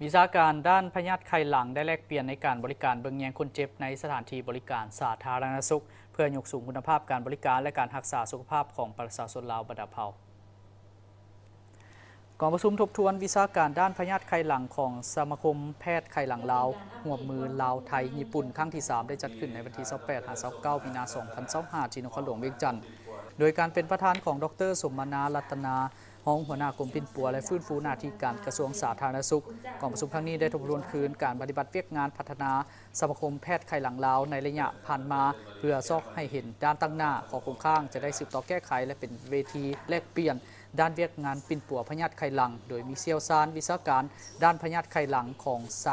วิชาการด้านพยาธิไข้หลังได้แลกเปลี่ยนในการบริการเบิ่งแยงคนเจ็บในสถานที่บริการสาธารณสุขเพื่อยกสูงคุณภาพการบริการและการรักษาสุขภาพของประชาชนลาวบรรดาเผ่ากองประชุมทบทวนวิชาการด้านพยาธิไข้หลังของสมาคมแพทย์ไข้หลังลาวร่วมมือลาวไทยญี่ปุ่นครั้งที่ 3 ได้จัดขึ้นในวันที่ 28-29 มีนาคม 2025 ที่นครหลวงเวียงจันทร์โดยการเป็นประธานของดร.สมนารัตนารองหัวหน้ากรมปิ่นปัวและฟื้นฟูหน้าที่การกระทรวงสาธารณสุขกองประชุมครั้งนี้ได้ทบทวนคืนการปฏิบัติเวียกงานพัฒนาสมาคมแพทย์ไข้หลังลาวในระยะผ่านมาเพื่อซอกให้เห็นด้านตั้งหน้าของโครงข้างจะได้สืบต่อแก้ไขและเป็นเวทีแลกเปลี่ยนด้านเวียกงานปิ่นปัวพยาธิไข้หลังโดยมีเชี่ยวชาญวิชาการด้านพยาธิไข้หลังของส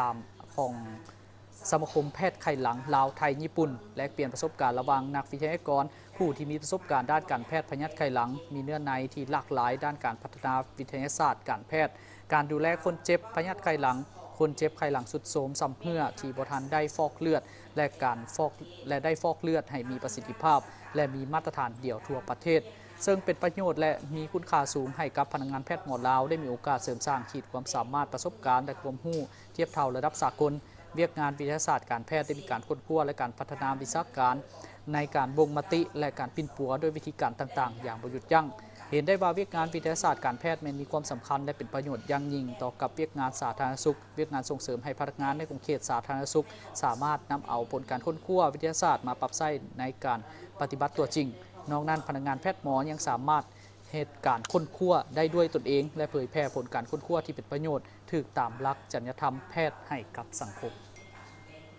มาคมแพทย์ไข้หลังลาวไทยญี่ปุ่นและเปลี่ยนประสบการณ์ระหว่างนักวิทยากรผู้ที่มีประสบการณ์ด้านการแพทย์พยาธิไข้หลังมีเนื้อในที่หลากหลายด้านการพัฒนาวิทยาศาสตร์การแพทย์การดูแลคนเจ็บพยาธิไข้หลังคนเจ็บไข้หลังสุดโทรมซ้ำเพื่อที่บ่ทันได้ฟอกเลือดและได้ฟอกเลือดให้มีประสิทธิภาพและมีมาตรฐานเดี่ยวทั่วประเทศซึ่งเป็นประโยชน์และมีคุณค่าสูงให้กับพนักงานแพทย์หมอลาวได้มีโอกาสเสริมสร้างขีดความสามารถประสบการณ์และความรู้เทียบเท่าระดับสากลเวียกงานวิทยาศาสตร์การแพทย์ได้มีการค้นคว้าและการพัฒนาวิชาการในการบ่งมติและการปิ่นปัวด้วยวิธีการต่างๆอย่างบ่หยุดยั้งเห็นได้ว่าเวียกงานวิทยาศาสตร์การแพทย์มีความสำคัญและเป็นประโยชน์อย่างยิ่งต่อกับเวียกงานสาธารณสุขเวียกงานส่งเสริมให้พนักงานในกรุงเทพสาธารณสุขสามารถนำเอาผลการค้นคว้าวิทยาศาสตร์มาปรับใช้ในการปฏิบัติตัวจริงนอกนั้นพนักงานแพทย์หมอยังสามารถเหตุการค้นคว้าได้ด้วยตนเองและเผยแพร่ผลการค้นคว้าที่เป็นประโยชน์ถูกตามหลักจริยธรรมแพทย์ให้กับสังคม